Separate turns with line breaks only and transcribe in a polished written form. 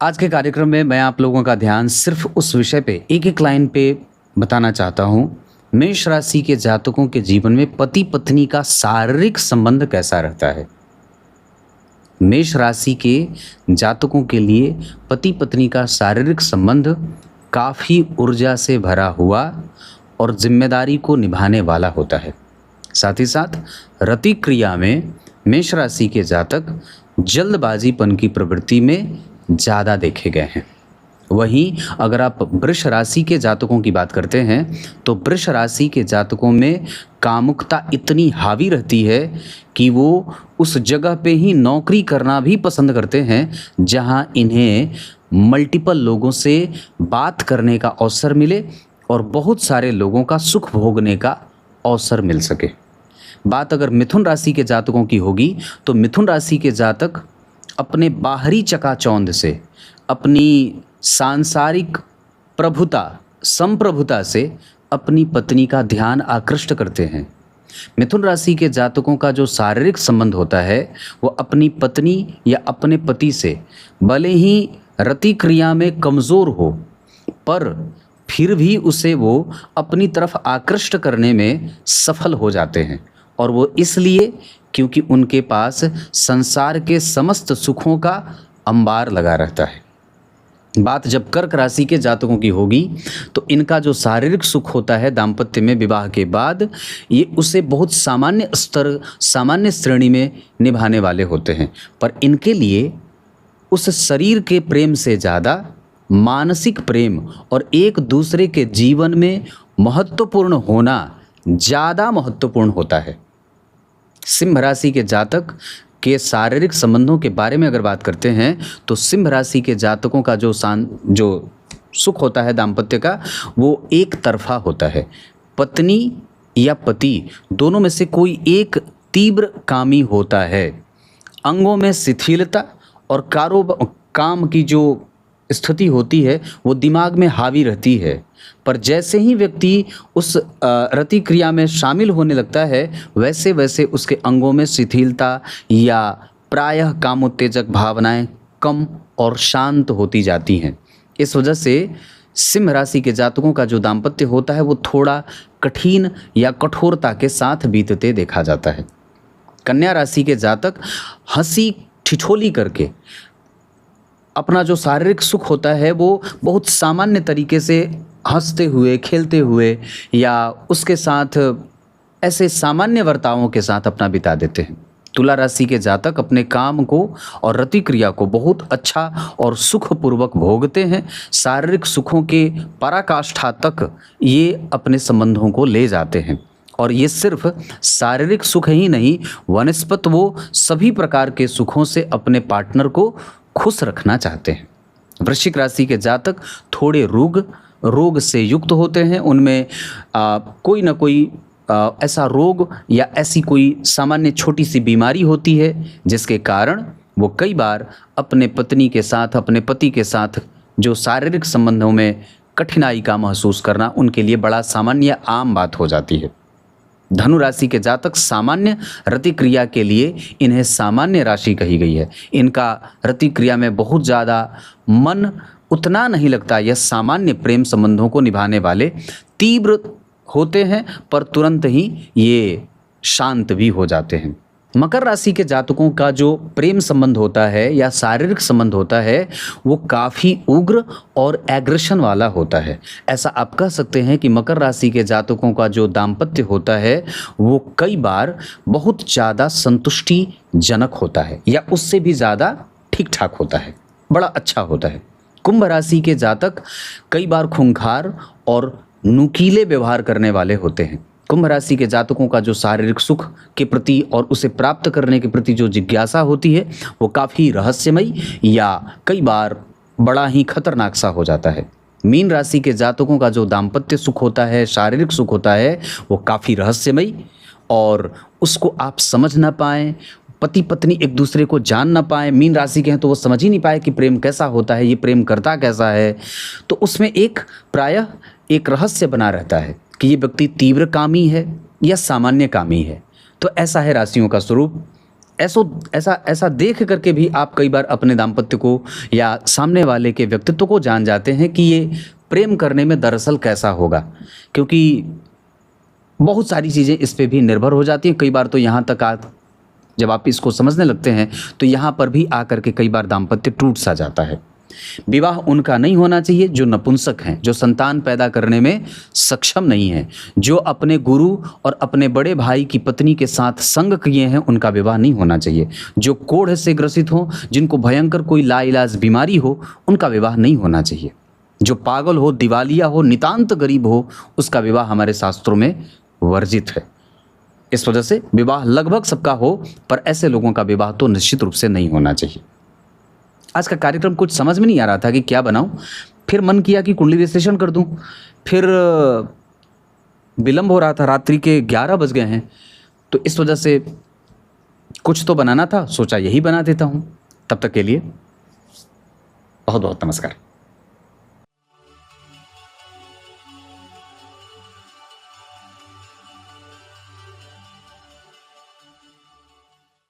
आज के कार्यक्रम में मैं आप लोगों का ध्यान सिर्फ उस विषय पे एक-एक लाइन पे बताना चाहता हूँ। मेष राशि के जातकों के जीवन में पति-पत्नी का शारीरिक संबंध कैसा रहता है? मेष राशि के जातकों के लिए पति-पत्नी का शारीरिक संबंध काफ़ी ऊर्जा से भरा हुआ और ज़िम्मेदारी को निभाने वाला होता है। साथ ही साथ रति क्रिया में मेष राशि के जातक जल्दबाजीपन की प्रवृत्ति में ज़्यादा देखे गए हैं। वहीं अगर आप वृष राशि के जातकों की बात करते हैं तो वृष राशि के जातकों में कामुकता इतनी हावी रहती है कि वो उस जगह पे ही नौकरी करना भी पसंद करते हैं जहां इन्हें मल्टीपल लोगों से बात करने का अवसर मिले और बहुत सारे लोगों का सुख भोगने का अवसर मिल सके। बात अगर मिथुन राशि के जातकों की होगी तो मिथुन राशि के जातक अपने बाहरी चकाचौंध से, अपनी सांसारिक प्रभुता, संप्रभुता से अपनी पत्नी का ध्यान आकृष्ट करते हैं। मिथुन राशि के जातकों का जो शारीरिक संबंध होता है वो अपनी पत्नी या अपने पति से भले ही रति क्रिया में कमज़ोर हो, पर फिर भी उसे वो अपनी तरफ आकृष्ट करने में सफल हो जाते हैं। और वो इसलिए क्योंकि उनके पास संसार के समस्त सुखों का अंबार लगा रहता है। बात जब कर्क राशि के जातकों की होगी तो इनका जो शारीरिक सुख होता है दाम्पत्य में विवाह के बाद, ये उसे बहुत सामान्य स्तर, सामान्य श्रेणी में निभाने वाले होते हैं। पर इनके लिए उस शरीर के प्रेम से ज़्यादा मानसिक प्रेम और एक दूसरे के जीवन में महत्वपूर्ण होना ज़्यादा महत्वपूर्ण होता है। सिंह राशि के जातक के शारीरिक संबंधों के बारे में अगर बात करते हैं तो सिंह राशि के जातकों का जो सुख होता है दाम्पत्य का, वो एक तरफा होता है। पत्नी या पति दोनों में से कोई एक तीव्र कामी होता है। अंगों में शिथिलता और काम की जो स्थिति होती है वो दिमाग में हावी रहती है। पर जैसे ही व्यक्ति उस रति क्रिया में शामिल होने लगता है वैसे वैसे उसके अंगों में शिथिलता या प्रायः कामोत्तेजक भावनाएं कम और शांत होती जाती हैं। इस वजह से सिंह राशि के जातकों का जो दाम्पत्य होता है वो थोड़ा कठिन या कठोरता के साथ बीतते देखा जाता है। कन्या राशि के जातक हंसी ठिठोली करके अपना जो शारीरिक सुख होता है वो बहुत सामान्य तरीके से हंसते हुए, खेलते हुए या उसके साथ ऐसे सामान्य वर्तावों के साथ अपना बिता देते हैं। तुला राशि के जातक अपने काम को और रति क्रिया को बहुत अच्छा और सुखपूर्वक भोगते हैं। शारीरिक सुखों के पराकाष्ठा तक ये अपने संबंधों को ले जाते हैं। और ये सिर्फ शारीरिक सुख ही नहीं, वनस्पत वो सभी प्रकार के सुखों से अपने पार्टनर को खुश रखना चाहते हैं। वृश्चिक राशि के जातक थोड़े रोग से युक्त होते हैं। उनमें कोई ना कोई ऐसा रोग या ऐसी कोई सामान्य छोटी सी बीमारी होती है जिसके कारण वो कई बार अपने पत्नी के साथ, अपने पति के साथ जो शारीरिक संबंधों में कठिनाई का महसूस करना उनके लिए बड़ा सामान्य आम बात हो जाती है। धनु राशि के जातक सामान्य रति क्रिया के लिए इन्हें सामान्य राशि कही गई है। इनका रति क्रिया में बहुत ज़्यादा मन उतना नहीं लगता। यह सामान्य प्रेम संबंधों को निभाने वाले तीव्र होते हैं पर तुरंत ही ये शांत भी हो जाते हैं। मकर राशि के जातकों का जो प्रेम संबंध होता है या शारीरिक संबंध होता है वो काफ़ी उग्र और एग्रेशन वाला होता है। ऐसा आप कह सकते हैं कि मकर राशि के जातकों का जो दाम्पत्य होता है वो कई बार बहुत ज़्यादा संतुष्टिजनक होता है या उससे भी ज़्यादा ठीक ठाक होता है, बड़ा अच्छा होता है। कुंभ राशि के जातक कई बार खूंखार और नुकीले व्यवहार करने वाले होते हैं। कुंभ राशि के जातकों का जो शारीरिक सुख के प्रति और उसे प्राप्त करने के प्रति जो जिज्ञासा होती है वो काफ़ी रहस्यमयी या कई बार बड़ा ही खतरनाक सा हो जाता है। मीन राशि के जातकों का जो दाम्पत्य सुख होता है, शारीरिक सुख होता है, वो काफ़ी रहस्यमयी और उसको आप समझ ना पाएँ, पति पत्नी एक दूसरे को जान ना पाए। मीन राशि के हैं तो वो समझ ही नहीं पाए कि प्रेम कैसा होता है, ये प्रेम करता कैसा है। तो उसमें प्रायः एक रहस्य बना रहता है कि ये व्यक्ति तीव्र कामी है या सामान्य कामी है। तो ऐसा है राशियों का स्वरूप। ऐसा ऐसा देख करके भी आप कई बार अपने दाम्पत्य को या सामने वाले के व्यक्तित्व को जान जाते हैं कि ये प्रेम करने में दरअसल कैसा होगा, क्योंकि बहुत सारी चीज़ें इस पे भी निर्भर हो जाती हैं। कई बार तो यहाँ तक जब आप इसको समझने लगते हैं तो यहाँ पर भी आकर के कई बार दाम्पत्य टूट सा जाता है। विवाह उनका नहीं होना चाहिए जो नपुंसक हैं, जो संतान पैदा करने में सक्षम नहीं हैं, जो अपने गुरु और अपने बड़े भाई की पत्नी के साथ संग किए हैं, उनका विवाह नहीं होना चाहिए। जो कोढ़ से ग्रसित हो, जिनको भयंकर कोई लाइलाज बीमारी हो, उनका विवाह नहीं होना चाहिए। जो पागल हो, दिवालिया हो, नितांत गरीब हो, उसका विवाह हमारे शास्त्रों में वर्जित है। इस वजह से विवाह लगभग सबका हो, पर ऐसे लोगों का विवाह तो निश्चित रूप से नहीं होना चाहिए। आज का कार्यक्रम कुछ समझ में नहीं आ रहा था कि क्या बनाऊं, फिर मन किया कि कुंडली विश्लेषण कर दूं, फिर विलंब हो रहा था, रात्रि के 11 बज गए हैं, तो इस वजह से कुछ तो बनाना था, सोचा यही बना देता हूं। तब तक के लिए बहुत बहुत नमस्कार।